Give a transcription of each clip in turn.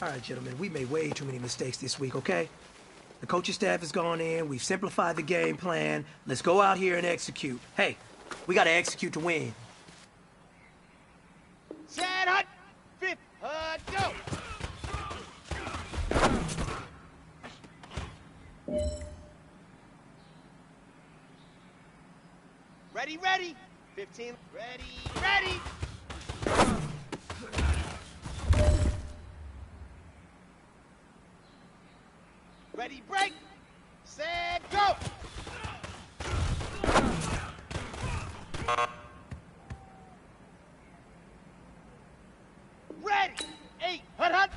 All right, gentlemen, we made way too many mistakes this week, okay? The coaching staff has gone in. We've simplified the game plan. Let's go out here and execute. Hey, we got to execute to win. Set, hut, fifth, go! Ready, ready. 15, ready. Ready, break. Set, go! Ready. 8, hut.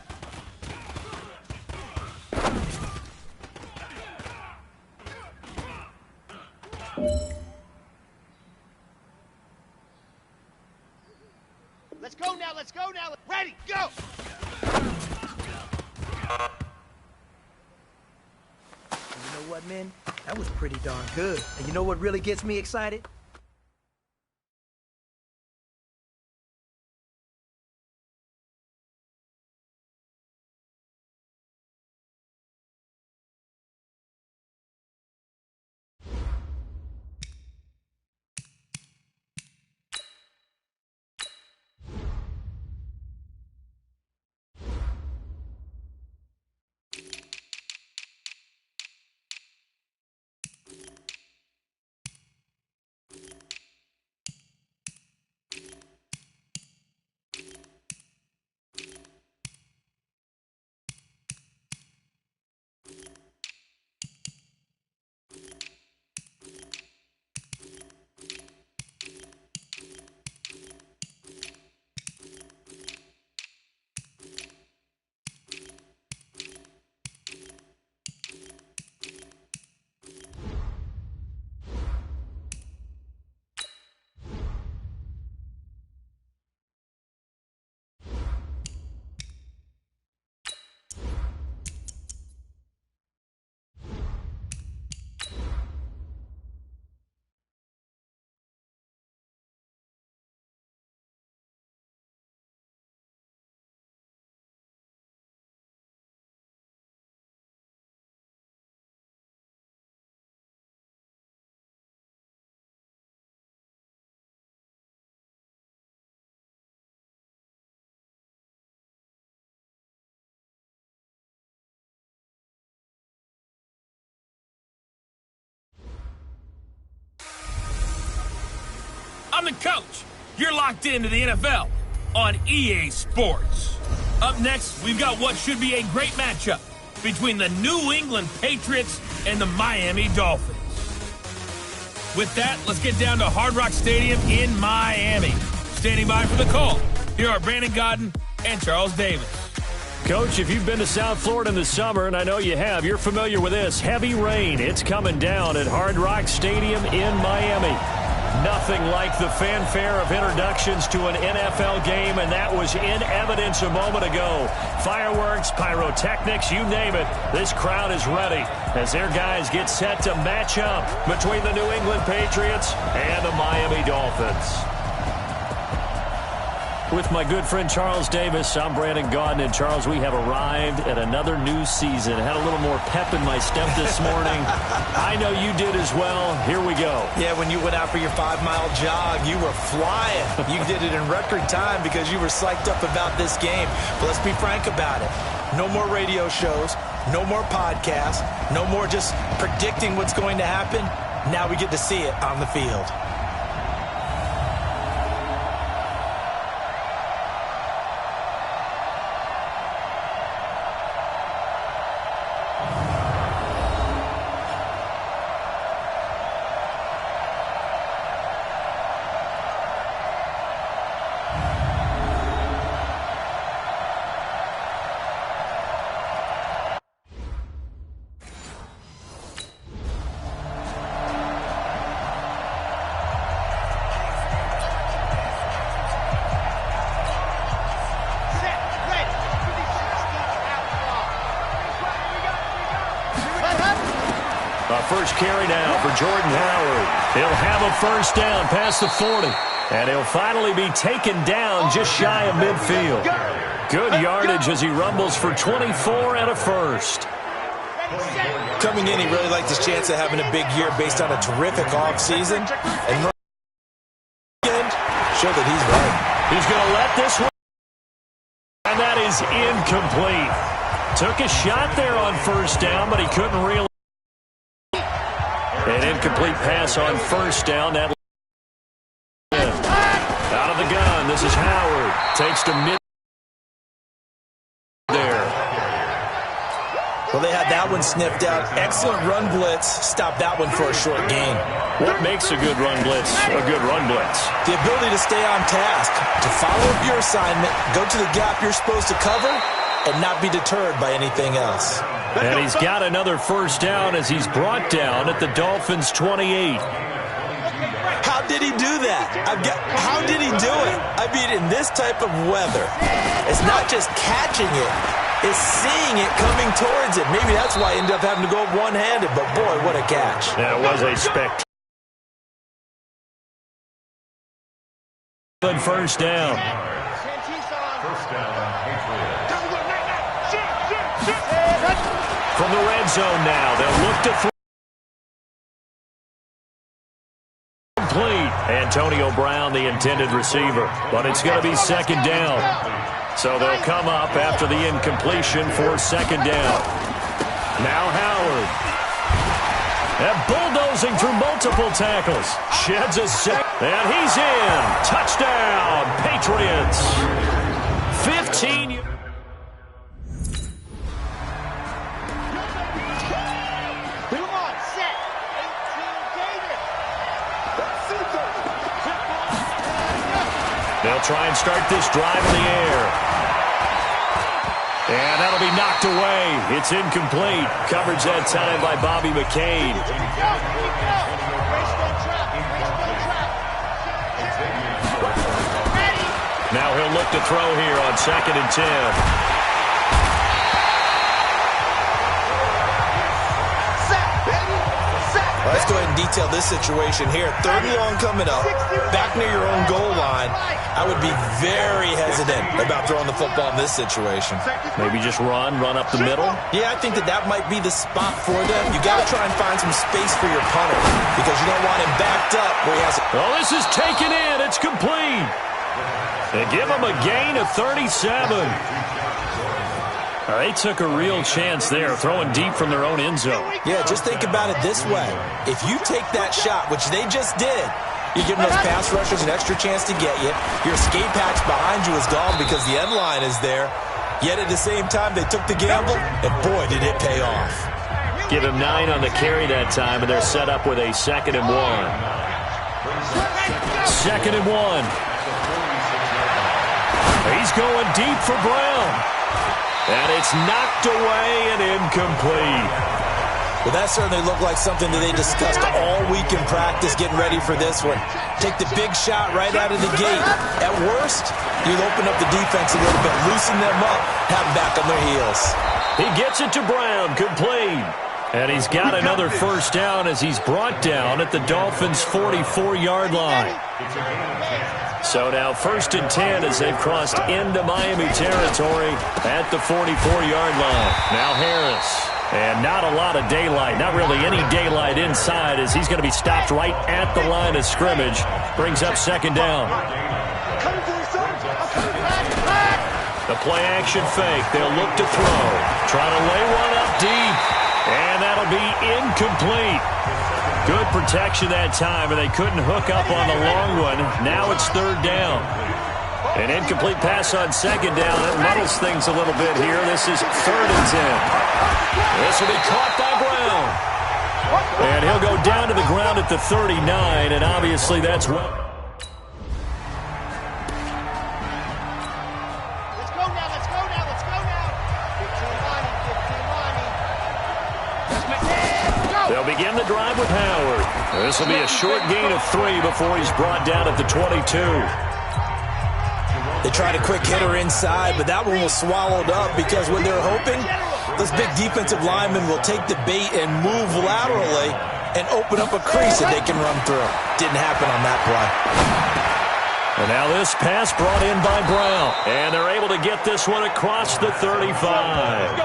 Let's go now. Ready, go! You know what, man? That was pretty darn good. And you know what really gets me excited? I'm the coach. You're locked into the NFL on EA Sports. Up next, we've got what should be a great matchup between the New England Patriots and the Miami Dolphins. With that, let's get down to Hard Rock Stadium in Miami. Standing by for the call, here are Brandon Godden and Charles Davis. Coach, if you've been to South Florida in the summer, and I know you have, you're familiar with this. Heavy rain. It's coming down at Hard Rock Stadium in Miami. Nothing like the fanfare of introductions to an NFL game, and that was in evidence a moment ago. Fireworks, pyrotechnics, you name it. This crowd is ready as their guys get set to match up between the New England Patriots and the Miami Dolphins. With my good friend Charles Davis, I'm Brandon Godden. And Charles, we have arrived at another new season. I had a little more pep in my step this morning. I know you did as well. Here we go. Yeah, when you went out for your 5-mile jog, you were flying. You did it in record time because you were psyched up about this game. But let's be frank about it. No more radio shows, no more podcasts, no more just predicting what's going to happen. Now we get to see it on the field. First carry now for Jordan Howard. He'll have a first down past the 40. And he'll finally be taken down just shy of midfield. Good yardage as he rumbles for 24 and a first. Coming in, he really liked his chance of having a big year based on a terrific offseason. And show that he's right. He's going to let this one. And that is incomplete. Took a shot there on first down, but he couldn't really. An incomplete pass on first down. That out of the gun. This is Howard. Takes to mid there. Well, they had that one sniffed out. Excellent run blitz. Stopped that one for a short gain. What makes a good run blitz a good run blitz? The ability to stay on task, to follow up your assignment, go to the gap you're supposed to cover, and not be deterred by anything else. And he's got another first down as he's brought down at the Dolphins' 28. How did he do that? How did he do it? I mean, in this type of weather, it's not just catching it, it's seeing it coming towards it. Maybe that's why he ended up having to go one-handed, but boy, what a catch. That was a spectacular first down. From the red zone now, they'll look to throw. Complete. Antonio Brown, the intended receiver. But it's going to be second down. So they'll come up after the incompletion for second down. Now Howard. And bulldozing through multiple tackles. Sheds a set. And he's in. Touchdown, Patriots. 15. They'll try and start this drive in the air. And that'll be knocked away. It's incomplete. Coverage that time by Bobby McCain. Now he'll look to throw here on 2nd and 10. Let's go ahead and detail this situation here. 3rd and long coming up, back near your own goal line. I would be very hesitant about throwing the football in this situation. Maybe just run up the middle? Yeah, I think that might be the spot for them. You got to try and find some space for your punter because you don't want him backed up where he has. Oh, this is taken in. It's complete. They give him a gain of 37. They took a real chance there, throwing deep from their own end zone. Yeah, just think about it this way. If you take that shot, which they just did, you're giving those pass rushers an extra chance to get you. Your escape hatch behind you is gone because the end line is there. Yet at the same time, they took the gamble, and boy, did it pay off. Give him 9 on the carry that time, and they're set up with a 2nd and 1. 2nd and 1. He's going deep for Brown. And it's knocked away and incomplete. Well, that certainly looked like something that they discussed all week in practice getting ready for this one. Take the big shot right out of the gate. At worst, you'll open up the defense a little bit, loosen them up, have them back on their heels. He gets it to Brown, complete. And he's got another first down as he's brought down at the Dolphins' 44-yard line. So now 1st and 10 as they've crossed into Miami territory at the 44-yard line. Now Harris. And not a lot of daylight, not really any daylight inside as he's going to be stopped right at the line of scrimmage. Brings up 2nd down. The play action fake. They'll look to throw. Trying to lay one up deep. And that'll be incomplete. Good protection that time, and they couldn't hook up on the long one. Now it's 3rd down. An incomplete pass on 2nd down. That muddles things a little bit here. This is 3rd and 10. This will be caught by Brown. And he'll go down to the ground at the 39, and obviously that's what. Let's go now. They'll begin the drive with Howard. This will be a short gain of 3 before he's brought down at the 22. They tried a quick hitter inside, but that one was swallowed up because when they're hoping, those big defensive linemen will take the bait and move laterally and open up a crease that they can run through. Didn't happen on that play. And now this pass brought in by Brown. And they're able to get this one across the 35.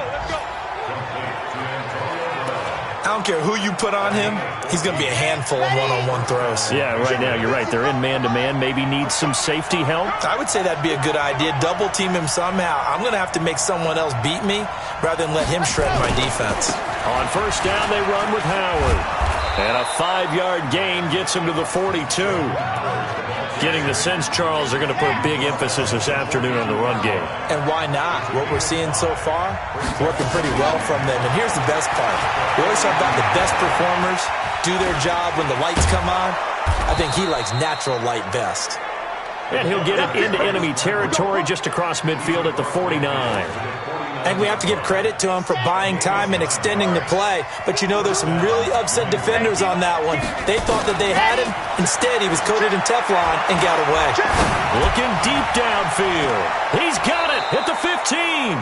I don't care who you put on him, he's going to be a handful of one-on-one throws. Yeah, right now, you're right. They're in man-to-man. Maybe need some safety help. I would say that'd be a good idea. Double team him somehow. I'm going to have to make someone else beat me rather than let him shred my defense. On first down, they run with Howard. And a 5-yard gain gets him to the 42. Getting the sense, Charles, they're going to put a big emphasis this afternoon on the run game. And why not? What we're seeing so far, working pretty well from them. And here's the best part. We always talk about the best performers do their job when the lights come on. I think he likes natural light best. And he'll get it into enemy territory just across midfield at the 49. And we have to give credit to him for buying time and extending the play. But you know, there's some really upset defenders on that one. They thought that they had him. Instead, he was coated in Teflon and got away. Looking deep downfield. He's got it at the 15.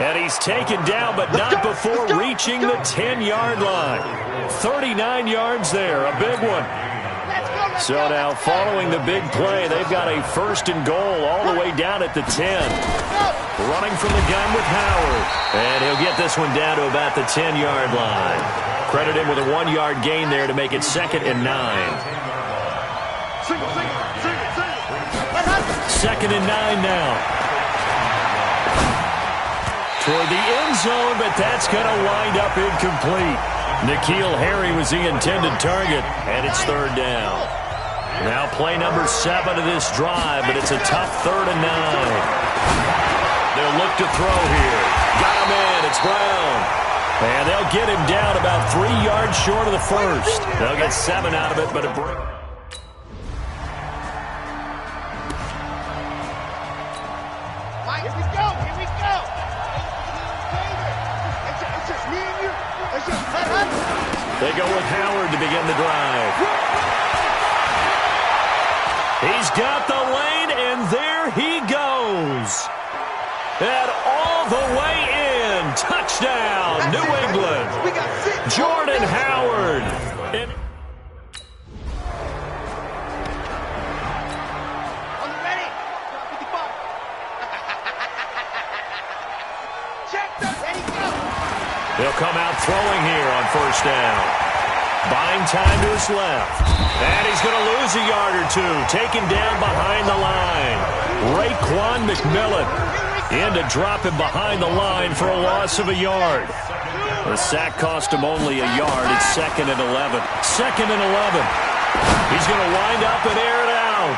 And he's taken down, but not before reaching the 10-yard line. 39 yards there, a big one. So now, following the big play, they've got a first and goal all the way down at the 10. Running from the gun with Howard. And he'll get this one down to about the 10-yard line. Credit him with a 1-yard gain there to make it 2nd and 9. 2nd and 9 now. Toward the end zone, but that's going to wind up incomplete. N'Keal Harry was the intended target, and it's 3rd down. Now play number 7 of this drive, but it's a tough 3rd and 9. They'll look to throw here. Got him in. It's Brown. And they'll get him down about 3 yards short of the first. They'll get 7 out of it, but a break. Here we go. Here we go. It's just me and you. It's just They go with Howard to begin the drive. He's got the lane, and there he goes. And all the way in. Touchdown, New England. Jordan Howard. Are you ready? 55. Check the ready, go. They'll come out throwing here on first down. Buying time to his left. And he's going to lose a yard or two. Taken down behind the line. Raekwon McMillan in to drop him behind the line for a loss of a yard. The sack cost him only a yard. It's 2nd and 11. 2nd and 11. He's going to wind up and air it out.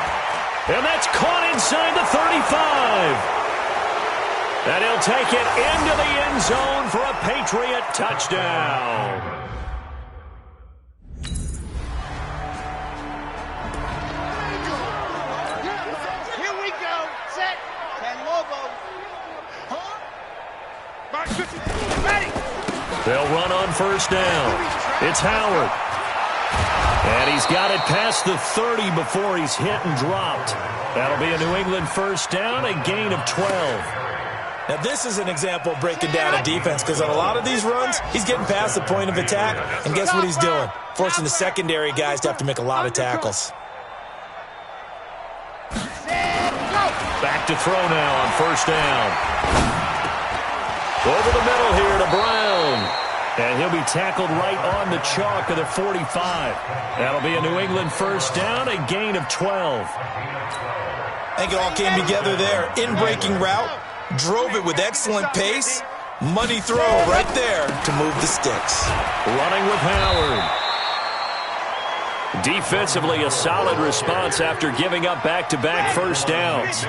And that's caught inside the 35. And he'll take it into the end zone for a Patriot touchdown. Here we go. Set. Ken Lobo. Ready. They'll run on first down. It's Howard. And he's got it past the 30 before he's hit and dropped. That'll be a New England first down, a gain of 12. Now, this is an example of breaking down a defense, because on a lot of these runs, he's getting past the point of attack, and guess what he's doing? Forcing the secondary guys to have to make a lot of tackles. Back to throw now on first down. Over the middle here to Brown. And he'll be tackled right on the chalk of the 45. That'll be a New England first down, a gain of 12. I think it all came together there. In-breaking route, drove it with excellent pace. Money throw right there to move the sticks. Running with Howard. Defensively, a solid response after giving up back-to-back first downs.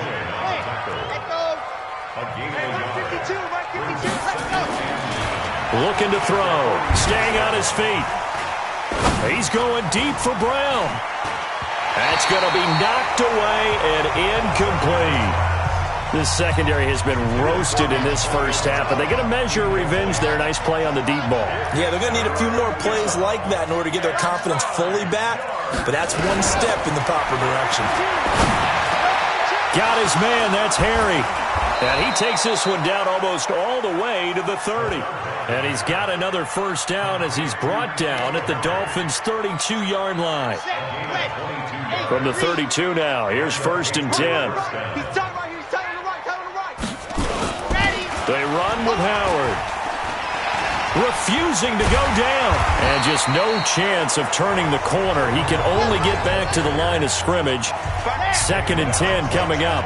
Looking to throw. Staying on his feet. He's going deep for Brown. That's going to be knocked away and incomplete. This secondary has been roasted in this first half, but they're going to measure revenge there. Nice play on the deep ball. Yeah, they're going to need a few more plays like that in order to get their confidence fully back, but that's one step in the proper direction. Got his man. That's Harry. And he takes this one down almost all the way to the 30. And he's got another first down as he's brought down at the Dolphins' 32-yard line. From the 32 now, here's 1st and 10. They run with Howard. Refusing to go down. And just no chance of turning the corner. He can only get back to the line of scrimmage. 2nd and 10 coming up.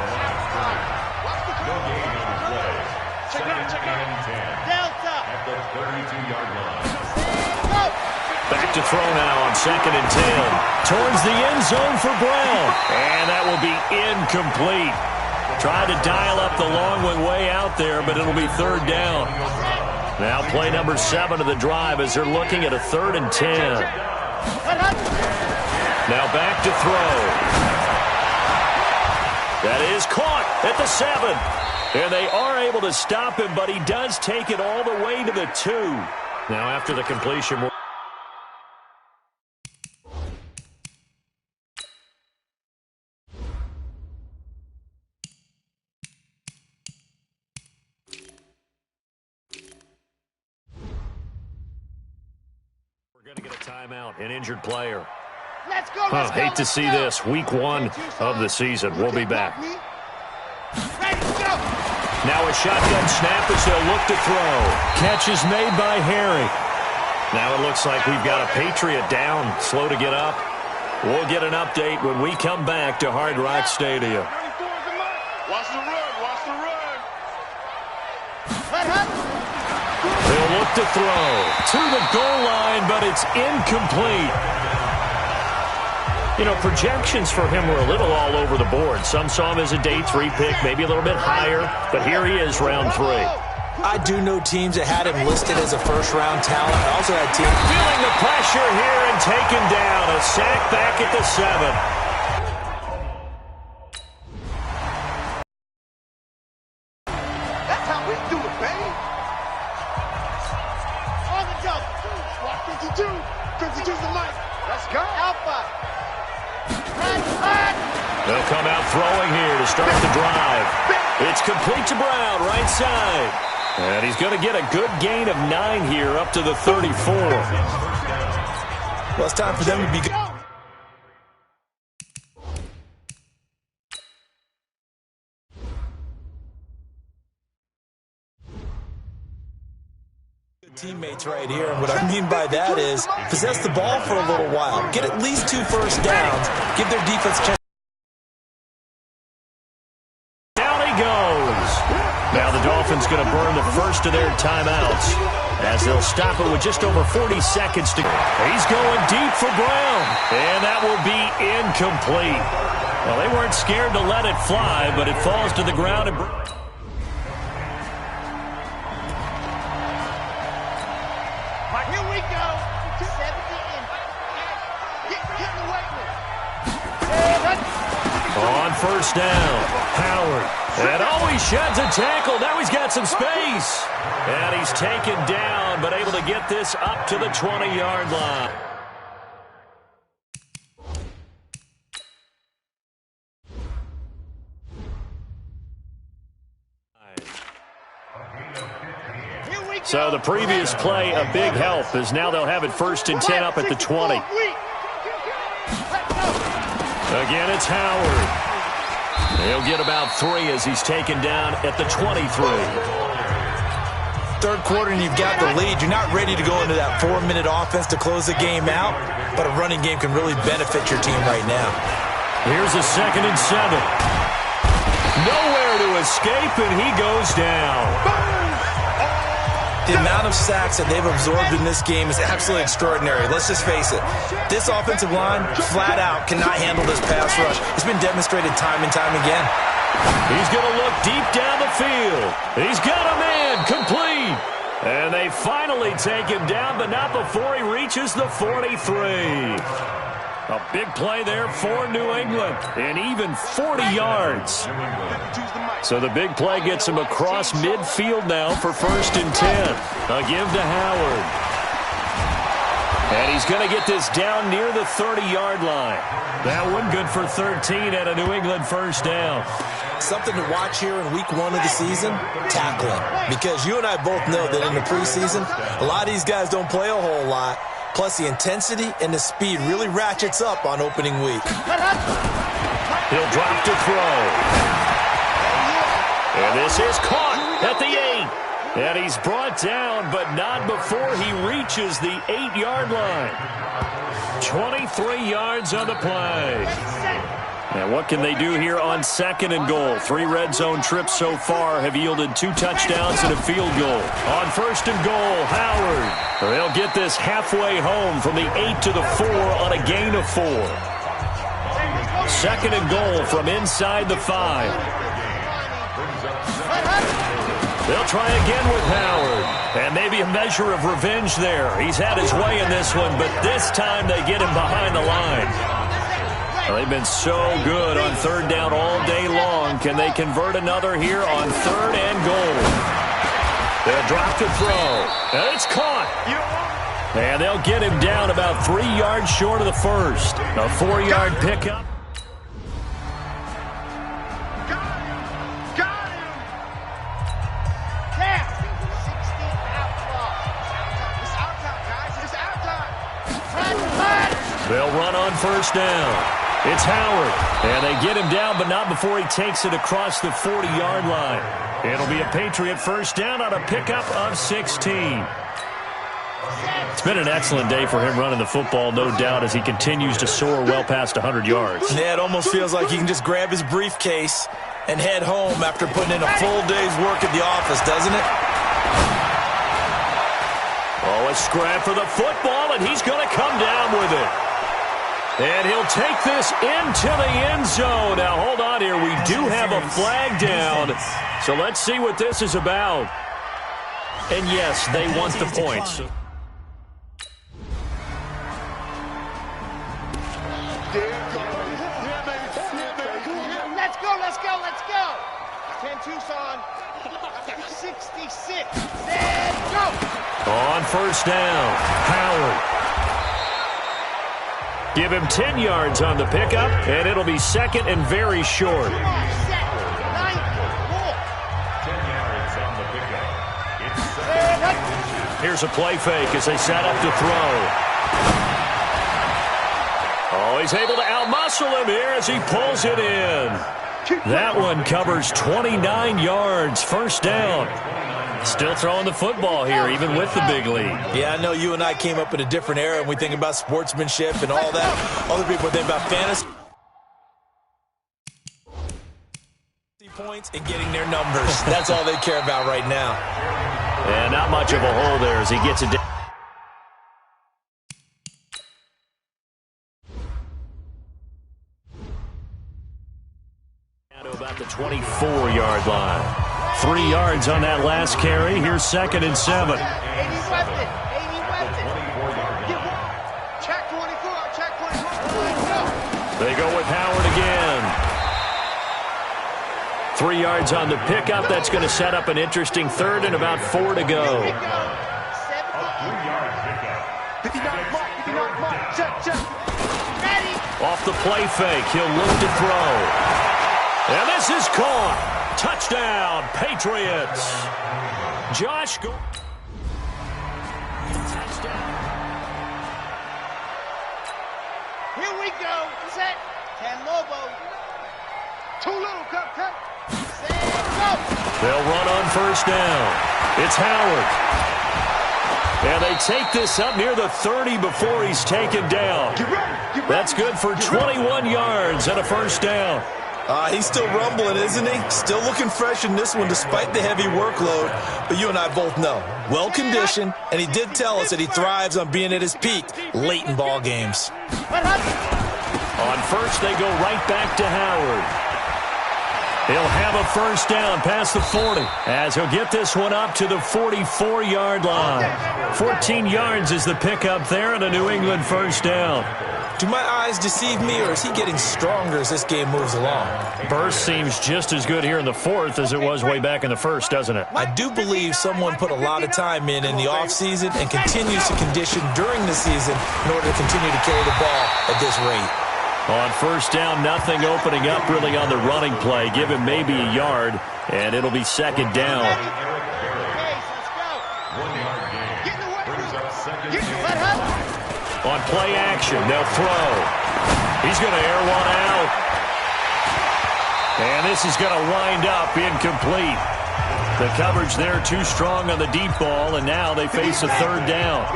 Back to throw now on 2nd and 10. Towards the end zone for Brown. And that will be incomplete. Tried to dial up the long one way out there, but it'll be 3rd down. Now play number 7 of the drive as they're looking at a 3rd and 10. Now back to throw. That is caught at the 7. And they are able to stop him, but he does take it all the way to the 2. Now after the completion, we're going to get a timeout, an injured player. Let's go, let's go, hate to see this. Week 1 of the season. We'll be back. Ready, go. Now a shotgun snap as they'll look to throw. Catch is made by Harry. Now it looks like we've got a Patriot down, slow to get up. We'll get an update when we come back to Hard Rock Stadium. Watch the run, watch the run. They'll look to throw to the goal line, but it's incomplete. You know, projections for him were a little all over the board. Some saw him as a day 3 pick, maybe a little bit higher, but here he is, round 3. I do know teams that had him listed as a first-round talent. I also had teams feeling the pressure here and taken down. A sack back at the 7. That's how we do it, baby. On the jump. Watch 52. 52's the mic. Let's go. Alpha. They'll come out throwing here to start the drive. It's complete to Brown, right side. And he's going to get a good gain of 9 here up to the 34. Well, it's time for them to be good. Teammates right here, and what I mean by that is possess the ball for a little while, get at least 2 first downs, give their defense a chance. Down he goes. Now the Dolphins going to burn the first of their timeouts as they'll stop it with just over 40 seconds to go. He's going deep for Brown, and that will be incomplete. Well, they weren't scared to let it fly, but it falls to the ground and Here we go. 70 in. Get away with it. on first down. Howard. And he sheds a tackle. Now he's got some space. And he's taken down, but able to get this up to the 20-yard line. So the previous play, a big help, as now they'll have it 1st and 10 up at the 20. Again, it's Howard. He'll get about 3 as he's taken down at the 23. Third quarter and you've got the lead. You're not ready to go into that 4-minute offense to close the game out, but a running game can really benefit your team right now. Here's a 2nd and 7. Nowhere to escape, and he goes down. The amount of sacks that they've absorbed in this game is absolutely extraordinary. Let's just face it. This offensive line, flat out, cannot handle this pass rush. It's been demonstrated time and time again. He's going to look deep down the field. He's got a man complete. And they finally take him down, but not before he reaches the 43. A big play there for New England, and even 40 yards. So the big play gets him across midfield now for 1st and 10. A give to Howard. And he's going to get this down near the 30-yard line. That one good for 13 and a New England first down. Something to watch here in week 1 of the season, tackling. Because you and I both know that in the preseason, a lot of these guys don't play a whole lot. Plus, the intensity and the speed really ratchets up on opening week. He'll drop to throw. And this is caught at the 8. And he's brought down, but not before he reaches the 8-yard line. 23 yards on the play. And what can they do here on 2nd and goal? 3 red zone trips so far have yielded 2 touchdowns and a field goal. On 1st and goal, Howard. They'll get this halfway home from the 8 to the 4 on a gain of 4. 2nd and goal from inside the 5. They'll try again with Howard. And maybe a measure of revenge there. He's had his way in this one, but this time they get him behind the line. Well, they've been so good on 3rd down all day long. Can they convert another here on 3rd and goal? They'll drop to throw. And it's caught. And they'll get him down about 3 yards short of the first. A 4-yard pickup. They'll run on 1st down. It's Howard, and they get him down, but not before he takes it across the 40-yard line. It'll be a Patriot 1st down on a pickup of 16. It's been an excellent day for him running the football, no doubt, as he continues to soar well past 100 yards. Yeah, it almost feels like he can just grab his briefcase and head home after putting in a full day's work at the office, doesn't it? Oh, a scrap for the football, and he's going to come down with it. And he'll take this into the end zone. Now, hold on here. We do have a flag down. So let's see what this is about. And, yes, they want the points. Let's go, let's go, let's go. 10 Tucson. 66. Let's go. On 1st down, Howard. Give him 10 yards on the pickup, and it'll be 2nd and very short. Here's a play fake as they set up to throw. Oh, he's able to outmuscle him here as he pulls it in. That one covers 29 yards, 1st down. Still throwing the football here, even with the big lead. Yeah, I know you and I came up in a different era, and we think about sportsmanship and all that. Other people think about fantasy points and getting their numbers. That's all they care about right now. And not much of a hole there as he gets it down. To about the 24-yard line. 3 yards on that last carry. Here's 2nd and 7. 80 left it. 80 left it. Check 24. Check 24. They go with Howard again. 3 yards on the pickup. That's going to set up an interesting 3rd and about 4 to go. 59 mark. Check. Ready. Off the play fake. He'll look to throw. And this is caught. Touchdown, Patriots. Josh go. Here we go. Set. Ken Lobo. Too little. Cut. Set. Go. They'll run on 1st down. It's Howard. And they take this up near the 30 before he's taken down. That's good for 21 yards and a 1st down. He's still rumbling, isn't he? Still looking fresh in this one despite the heavy workload. But you and I both know, well-conditioned, and he did tell us that he thrives on being at his peak late in ball games. On 1st, they go right back to Howard. He'll have a 1st down past the 40 as he'll get this one up to the 44-yard line. 14 yards is the pickup there and a New England 1st down. Do my eyes deceive me, or is he getting stronger as this game moves along? Burst seems just as good here in the 4th as it was way back in the 1st, doesn't it? I do believe someone put a lot of time in the offseason and continues to condition during the season in order to continue to carry the ball at this rate. On first down, nothing opening up really on the running play. Give him maybe a yard, and it'll be second down. On play action, they'll throw. He's going to air one out. And this is going to wind up incomplete. The coverage there too strong on the deep ball, and now they face a third down.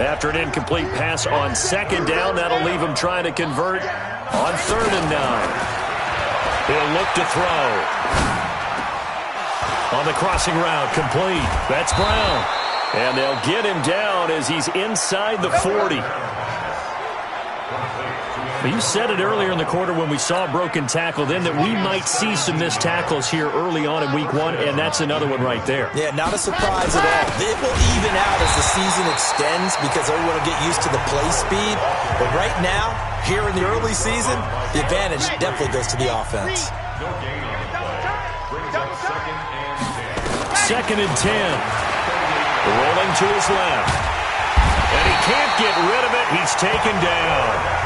After an incomplete pass on second down, that'll leave him trying to convert on 3rd and 9. He'll look to throw. On the crossing route, complete. That's Brown. And they'll get him down as he's inside the 40. You said it earlier in the quarter when we saw a broken tackle then that we might see some missed tackles here early on in week 1, and that's another one right there. Yeah, not a surprise at all. It will even out as the season extends because everyone will get used to the play speed. But right now, here in the early season, the advantage definitely goes to the offense. 2nd and 10. Rolling to his left. And he can't get rid of it. He's taken down.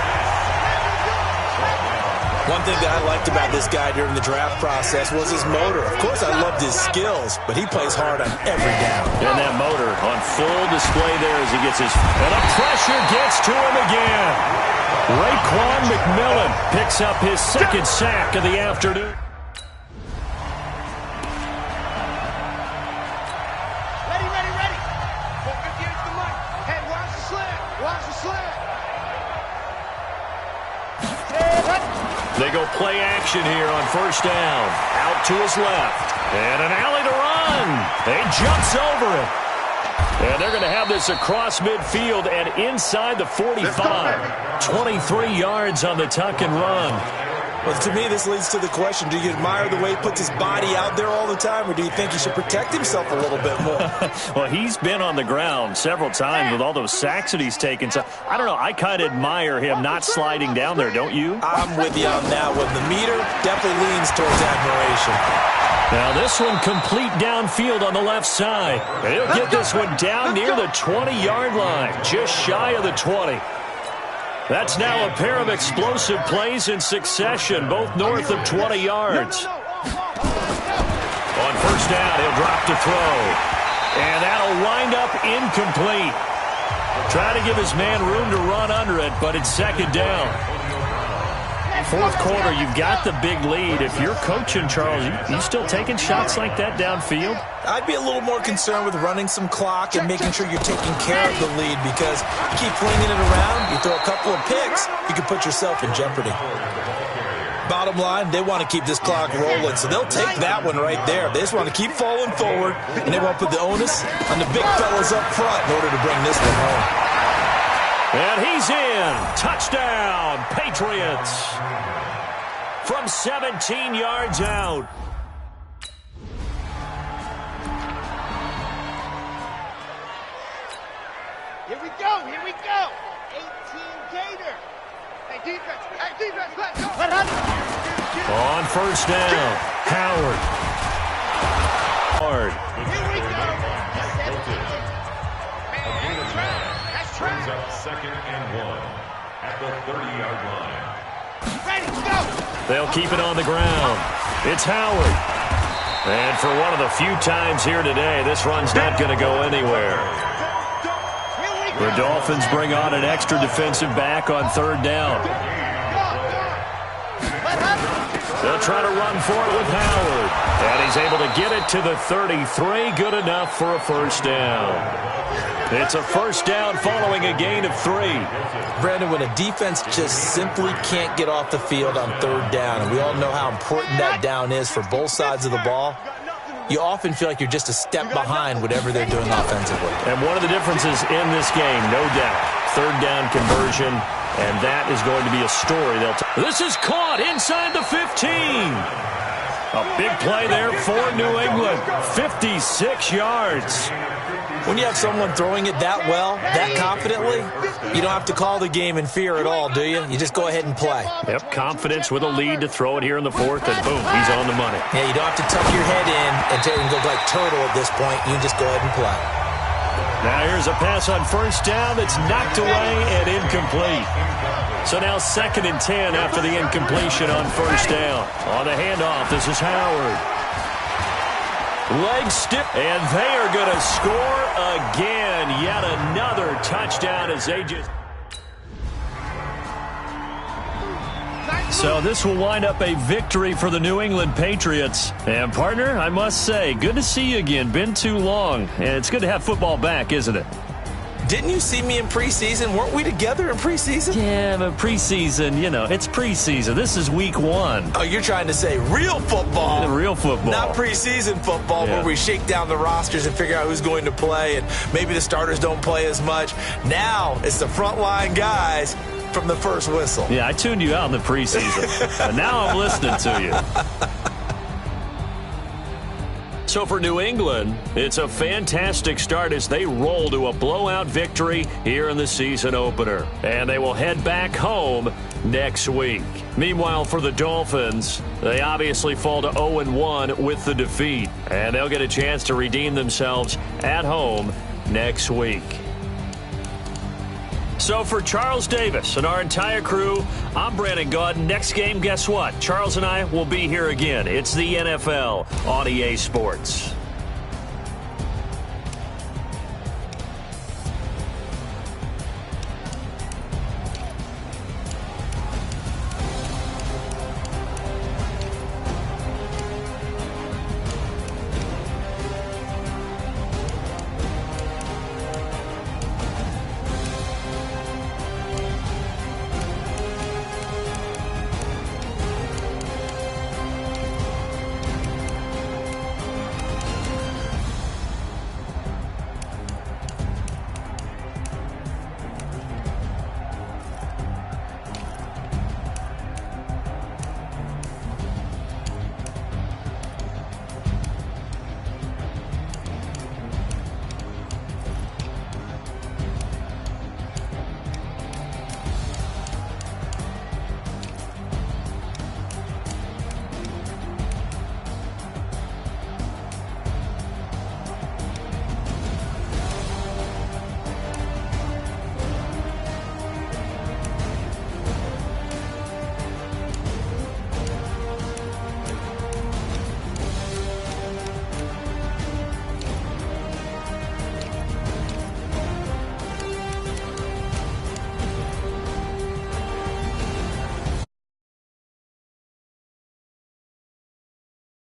One thing that I liked about this guy during the draft process was his motor. Of course, I loved his skills, but he plays hard on every down. And that motor on full display there as he gets his... And the pressure gets to him again. Raekwon McMillan picks up his 2nd sack of the afternoon. Ready. 458 to the mic. Hey, watch the slant. Watch the slant. They go play action here on first down. Out to his left. And an alley to run. He jumps over it. And they're going to have this across midfield and inside the 45. 23 yards on the tuck and run. Well, to me, this leads to the question, do you admire the way he puts his body out there all the time, or do you think he should protect himself a little bit more? Well, he's been on the ground several times with all those sacks that he's taken. So, I don't know, I kind of admire him not sliding down there, don't you? I'm with you on that one. The meter definitely leans towards admiration. Now, this one complete downfield on the left side. And he'll get this one down near the 20-yard line, just shy of the 20. That's now a pair of explosive plays in succession, both north of 20 yards. On first down, he'll drop to throw. And that'll wind up incomplete. Trying to give his man room to run under it, but it's second down. 4th quarter, you've got the big lead. If you're coaching, Charles, you still taking shots like that downfield? I'd be a little more concerned with running some clock and making sure you're taking care of the lead, because you keep flinging it around, you throw a couple of picks, you can put yourself in jeopardy. Bottom line, they want to keep this clock rolling, so they'll take that one right there. They just want to keep falling forward, and they want to put the onus on the big fellas up front in order to bring this one home. And he's in. Touchdown, Patriots. From 17 yards out. Here we go. 18 Gator. Hey, defense, let's go. On first down, Howard. Here we go. 17. Man, that's track. Brings up 2nd and 1 at the 30-yard line. Ready, go. They'll keep it on the ground. It's Howard. And for one of the few times here today, this run's not going to go anywhere. The Dolphins bring on an extra defensive back on 3rd down. They'll try to run for it with Howard. And he's able to get it to the 33. Good enough for a first down. It's a first down following a gain of 3. Brandon, when a defense just simply can't get off the field on 3rd down, and we all know how important that down is for both sides of the ball, you often feel like you're just a step behind whatever they're doing offensively. And one of the differences in this game, no doubt, 3rd down conversion, and that is going to be a story. This is caught inside the 15. A big play there for New England, 56 yards. When you have someone throwing it that well, that confidently, you don't have to call the game in fear at all, do you? You just go ahead and play. Yep, confidence with a lead to throw it here in the 4th, and boom, he's on the money. Yeah, you don't have to tuck your head in and go like turtle at this point. You just go ahead and play. Now here's a pass on first down that's knocked away and incomplete. So now 2nd and 10 after the incompletion on first down. On the handoff, this is Howard. Leg stiff, and they are going to score again. Yet another touchdown as they just... So this will wind up a victory for the New England Patriots. And, partner, I must say, good to see you again. Been too long. And it's good to have football back, isn't it? Didn't you see me in preseason? Weren't we together in preseason? Yeah, but preseason, you know, it's preseason. This is week 1. Oh, you're trying to say real football. Yeah, real football. Not preseason football where we shake down the rosters and figure out who's going to play, and maybe the starters don't play as much. Now it's the frontline guys from the first whistle. Yeah, I tuned you out in the preseason. But now I'm listening to you. So for New England, it's a fantastic start as they roll to a blowout victory here in the season opener. And they will head back home next week. Meanwhile, for the Dolphins, they obviously fall to 0-1 with the defeat. And they'll get a chance to redeem themselves at home next week. So for Charles Davis and our entire crew, I'm Brandon Gaudin. Next game, guess what? Charles and I will be here again. It's the NFL on EA Sports.